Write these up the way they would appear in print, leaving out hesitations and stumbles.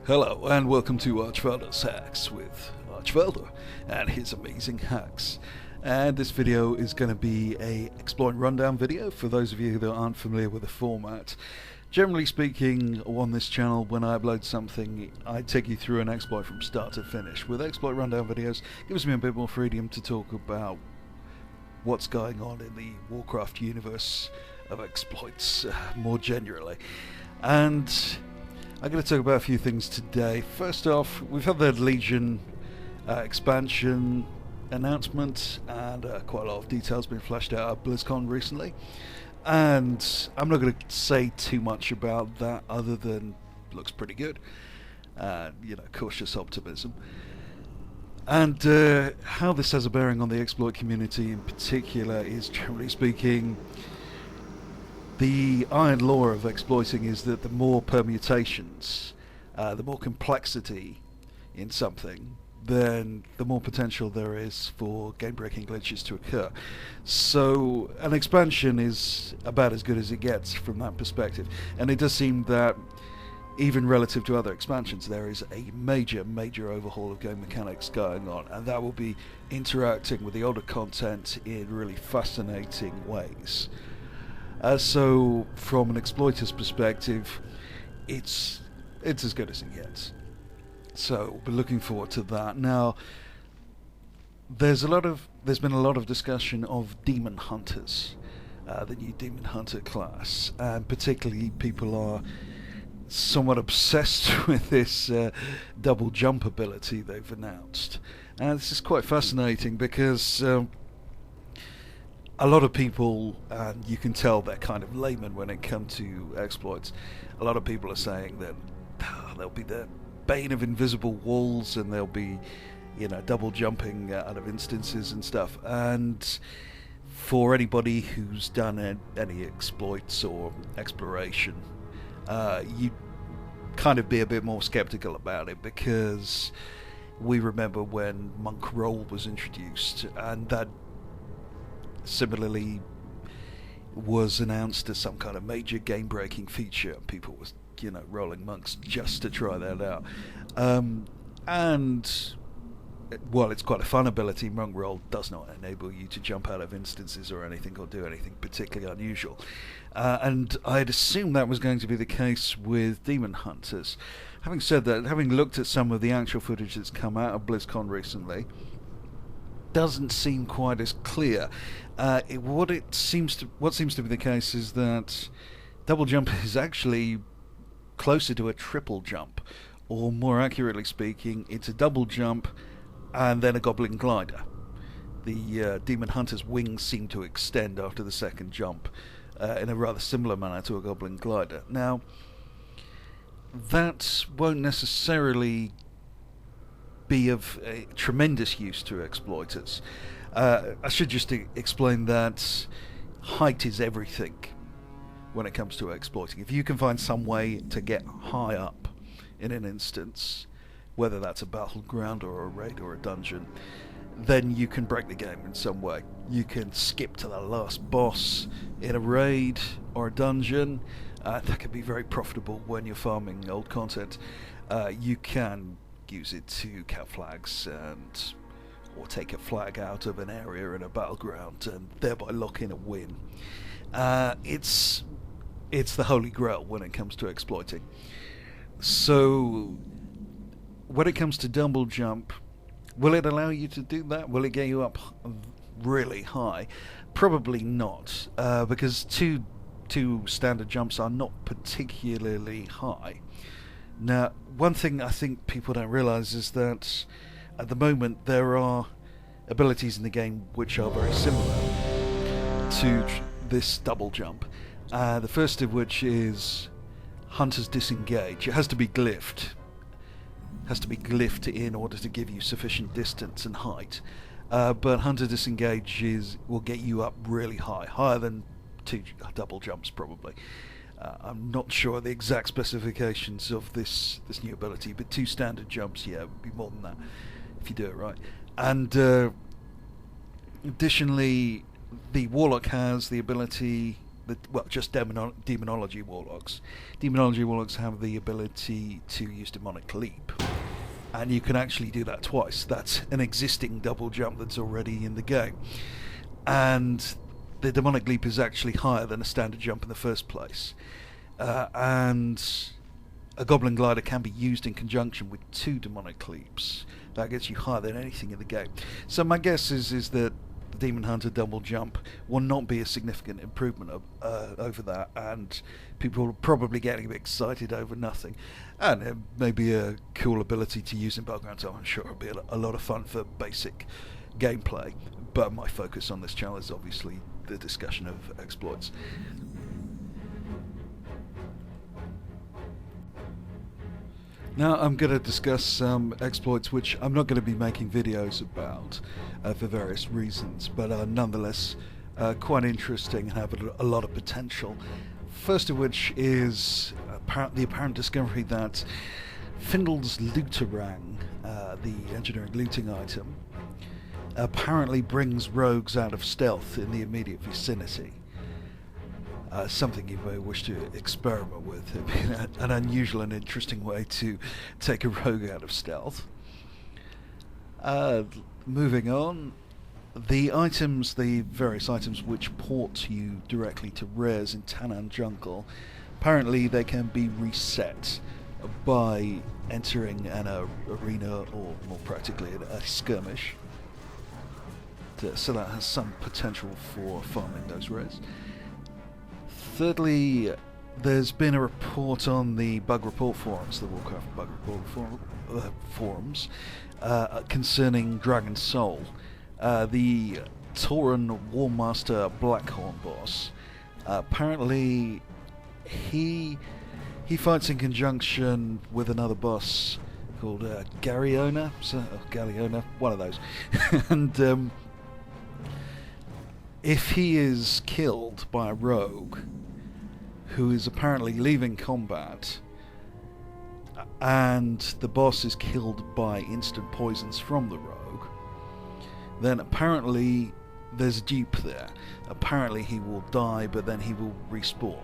Hello and welcome to Archfelder's Hacks with Archfelder and his amazing hacks. And this video is going to be a exploit rundown video for those of you that aren't familiar with the format. Generally speaking, on this channel, when I upload something, I take you through an exploit from start to finish. With exploit rundown videos, it gives me a bit more freedom to talk about what's going on in the Warcraft universe of exploits more generally. And I'm going to talk about a few things today. First off, we've had the Legion expansion announcement, and quite a lot of details been flashed out at BlizzCon recently. And I'm not going to say too much about that other than looks pretty good. Cautious optimism. And how this has a bearing on the exploit community in particular is, generally speaking, the iron law of exploiting is that the more permutations, the more complexity in something, then the more potential there is for game-breaking glitches to occur. So an expansion is about as good as it gets from that perspective. And it does seem that even relative to other expansions, there is a major overhaul of game mechanics going on, and that will be interacting with the older content in really fascinating ways. So from an exploiter's perspective, it's as good as it gets. So we're looking forward to that. Now, there's been a lot of discussion of demon hunters, the new demon hunter class, and particularly people are somewhat obsessed with this double jump ability they've announced. And this is quite fascinating because a lot of people, and you can tell they're kind of laymen when it comes to exploits, a lot of people are saying that there'll be the bane of invisible walls and there'll be, double jumping out of instances and stuff. And for anybody who's done any exploits or exploration, you'd kind of be a bit more skeptical about it, because we remember when Monk Roll was introduced, and that similarly was announced as some kind of major game-breaking feature. People were, rolling monks just to try that out. And while it's quite a fun ability, Monk Roll does not enable you to jump out of instances or anything, or do anything particularly unusual. And I'd assumed that was going to be the case with Demon Hunters. Having said that, having looked at some of the actual footage that's come out of BlizzCon recently, doesn't seem quite as clear. What seems to be the case is that double jump is actually closer to a triple jump, or more accurately speaking, it's a double jump and then a goblin glider. The demon hunter's wings seem to extend after the second jump in a rather similar manner to a goblin glider. Now, that won't necessarily be of tremendous use to exploiters. I should just explain that height is everything when it comes to exploiting. If you can find some way to get high up in an instance, whether that's a battleground or a raid or a dungeon, then you can break the game in some way. You can skip to the last boss in a raid or a dungeon. That can be very profitable when you're farming old content. You can use it to count flags or take a flag out of an area in a battleground and thereby lock in a win. It's the holy grail when it comes to exploiting. So when it comes to double jump, will it allow you to do that? Will it get you up really high? Probably not, because two standard jumps are not particularly high. Now, one thing I think people don't realise is that at the moment there are abilities in the game which are very similar to this double jump. The first of which is Hunter's Disengage. It has to be glyphed. In order to give you sufficient distance and height. But Hunter Disengage will get you up really high, higher than two double jumps probably. I'm not sure the exact specifications of this new ability, but two standard jumps, it would be more than that if you do it right. And additionally, the Warlock has the ability just demonology warlocks. Demonology warlocks have the ability to use demonic leap, and you can actually do that twice. That's an existing double jump that's already in the game, and the demonic leap is actually higher than a standard jump in the first place. And a goblin glider can be used in conjunction with 2 demonic leaps. That gets you higher than anything in the game. So my guess is that the Demon Hunter double jump will not be a significant improvement over that, and people are probably getting a bit excited over nothing. And it may be a cool ability to use in background, so I'm sure it'll be a lot of fun for basic gameplay. But my focus on this channel is obviously the discussion of exploits. Now I'm going to discuss some exploits which I'm not going to be making videos about for various reasons, but are nonetheless quite interesting and have a lot of potential. First of which is the apparent discovery that Findel's Looterang, the engineering looting item, apparently brings rogues out of stealth in the immediate vicinity. Something you may wish to experiment with. It'd be an unusual and interesting way to take a rogue out of stealth. Moving on, the various items which port you directly to rares in Tanan Jungle, apparently they can be reset by entering an arena, or more practically a skirmish. So that has some potential for farming those rares. Thirdly, there's been a report on the bug report forums, the Warcraft bug report forums, concerning Dragon Soul. The Tauren Warmaster Blackhorn boss, apparently he fights in conjunction with another boss called Goriona, Galiona, one of those. And if he is killed by a rogue who is apparently leaving combat, and the boss is killed by instant poisons from the rogue, then apparently there's a dupe there. Apparently he will die, but then he will respawn.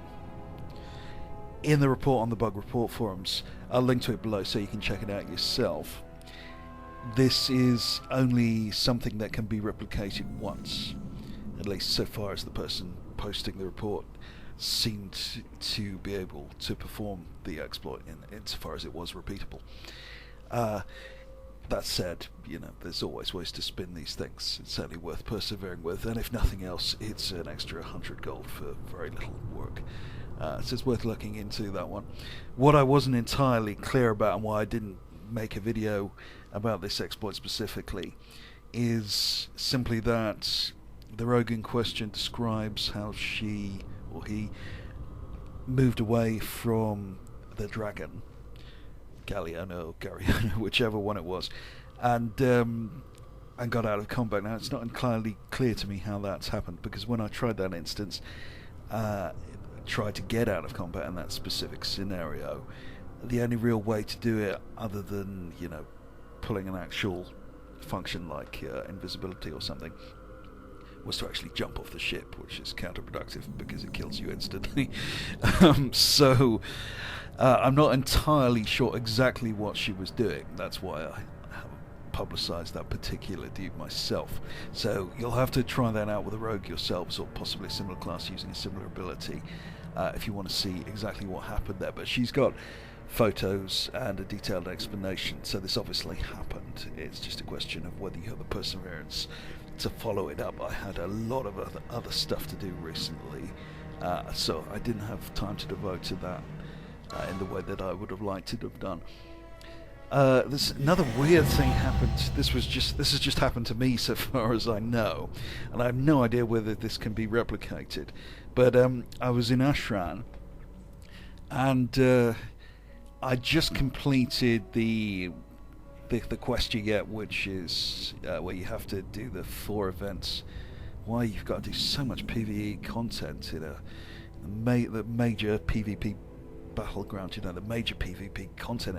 In the report on the bug report forums, I'll link to it below so you can check it out yourself. This is only something that can be replicated once, at least so far as the person posting the report seemed to be able to perform the exploit insofar as it was repeatable. That said, there's always ways to spin these things. It's certainly worth persevering with, and if nothing else, it's an extra 100 gold for very little work. So it's worth looking into that one. What I wasn't entirely clear about, and why I didn't make a video about this exploit specifically, is simply that the rogue in question describes how she or he moved away from the dragon, Galiona or Goriona, whichever one it was, and got out of combat. Now it's not entirely clear to me how that's happened, because when I tried that instance, tried to get out of combat in that specific scenario, the only real way to do it, other than pulling an actual function like invisibility or something, was to actually jump off the ship, which is counterproductive because it kills you instantly. So I'm not entirely sure exactly what she was doing. That's why I haven't publicised that particular dude myself. So you'll have to try that out with a rogue yourselves, or possibly a similar class using a similar ability, if you want to see exactly what happened there. But she's got photos and a detailed explanation, so this obviously happened. It's just a question of whether you have the perseverance to follow it up. I had a lot of other stuff to do recently, so I didn't have time to devote to that in the way that I would have liked to have done. This another weird thing happened. This has just happened to me so far as I know, and I have no idea whether this can be replicated. But I was in Ashran, and I just completed the quest you get, which is where you have to do the 4 events. Why you've got to do so much PvE content in the major PvP battleground, the major PvP content,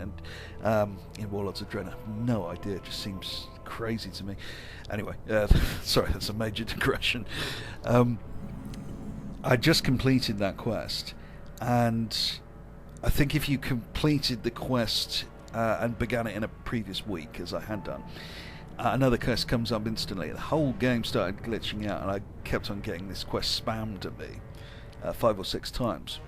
and in Warlords of Draenor. I have no idea, it just seems crazy to me. Anyway, sorry, that's a major digression. I just completed that quest, and I think if you completed the quest and began it in a previous week, as I had done, another quest comes up instantly. The whole game started glitching out, and I kept on getting this quest spammed at me 5 or 6 times.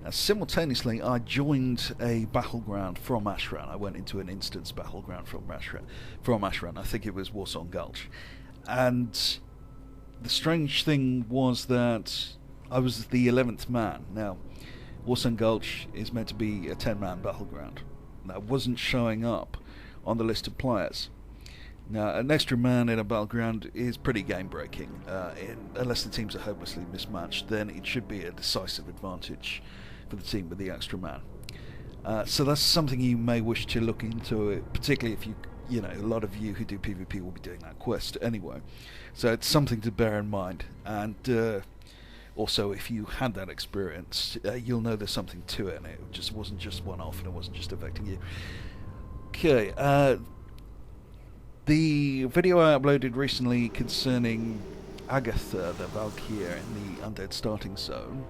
Simultaneously, I joined a battleground from Ashran. I went into an instance battleground from Ashran. I think it was Warsaw Gulch. And the strange thing was that I was the 11th man. Now, Warsaw Gulch is meant to be a 10-man battleground. That wasn't showing up on the list of players. Now, an extra man in a battleground is pretty game-breaking. Unless the teams are hopelessly mismatched, then it should be a decisive advantage for the team with the extra man. So that's something you may wish to look into, particularly if you know, a lot of you who do PvP will be doing that quest anyway. So it's something to bear in mind. And also, if you had that experience, you'll know there's something to it, and it just wasn't just one-off, and it wasn't just affecting you. Okay, the video I uploaded recently concerning Agatha, the Valkyrie in the Undead Starting Zone,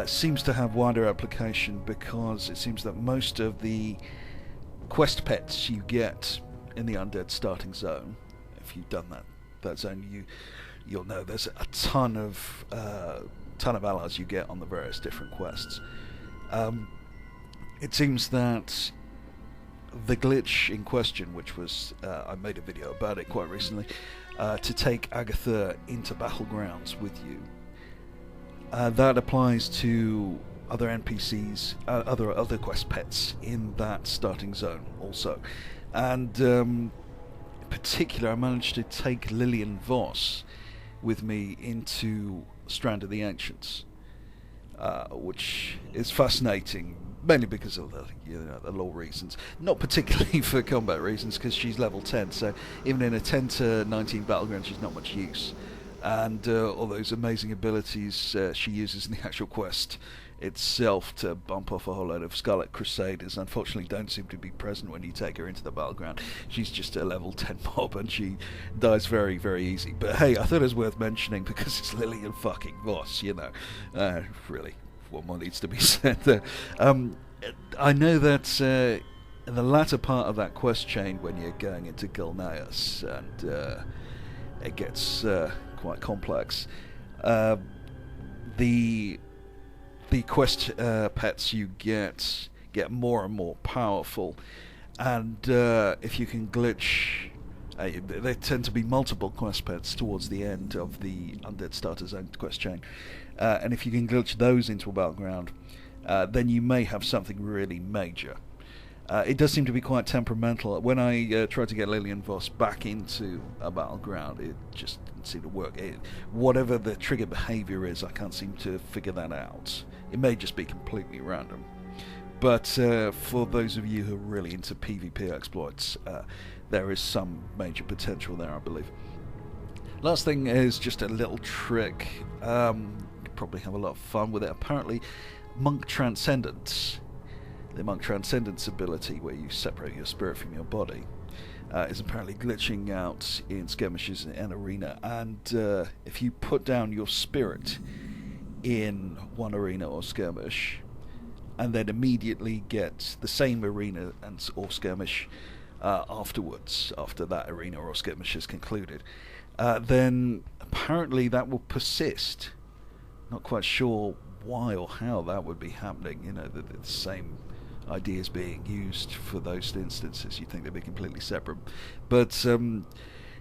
seems to have wider application, because it seems that most of the quest pets you get in the Undead Starting Zone, if you've done that zone, you'll know there's a ton of allies you get on the various different quests. It seems that the glitch in question, which was I made a video about it quite recently, to take Agatha into battlegrounds with you. That applies to other NPCs, other quest pets in that starting zone also. And in particular, I managed to take Lilian Boss with me into Strand of the Ancients, which is fascinating, mainly because of the lore reasons, not particularly for combat reasons, because she's level 10, so even in a 10 to 19 battleground she's not much use. And all those amazing abilities she uses in the actual quest itself to bump off a whole load of Scarlet Crusaders, unfortunately don't seem to be present when you take her into the battleground. She's just a level 10 mob, and she dies very, very easy. But hey, I thought it was worth mentioning because it's Lilian fucking Boss, you know. Really, what more needs to be said there? I know that in the latter part of that quest chain, when you're going into Gulneus, and it gets quite complex, the quest pets you get more and more powerful, and if you can glitch, there tend to be multiple quest pets towards the end of the Undead Starter Zone quest chain, and if you can glitch those into a battleground, then you may have something really major. It does seem to be quite temperamental. When I tried to get Lilian Boss back into a battleground, it just didn't seem to work. Whatever the trigger behaviour is, I can't seem to figure that out. It may just be completely random. But for those of you who are really into PvP exploits, there is some major potential there, I believe. Last thing is just a little trick. You probably have a lot of fun with it. Apparently, Monk Transcendence, the Monk Transcendence ability, where you separate your spirit from your body, is apparently glitching out in skirmishes in arena, and if you put down your spirit in one arena or skirmish, and then immediately get the same arena or skirmish afterwards, after that arena or skirmish is concluded, then apparently that will persist. Not quite sure why or how that would be happening. You know, the same ideas being used for those instances. You'd think they'd be completely separate, but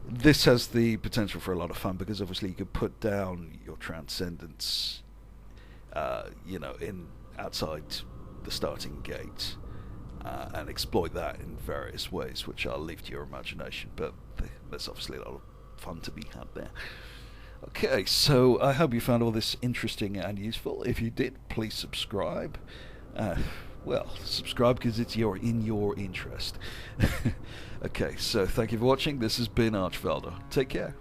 this has the potential for a lot of fun, because obviously you could put down your Transcendence you know, outside the starting gate, and exploit that in various ways, which I'll leave to your imagination, but there's obviously a lot of fun to be had there. Okay, so I hope you found all this interesting and useful. If you did, please subscribe. Well, subscribe because it's in your interest. Okay, so thank you for watching. This has been Archvelder. Take care.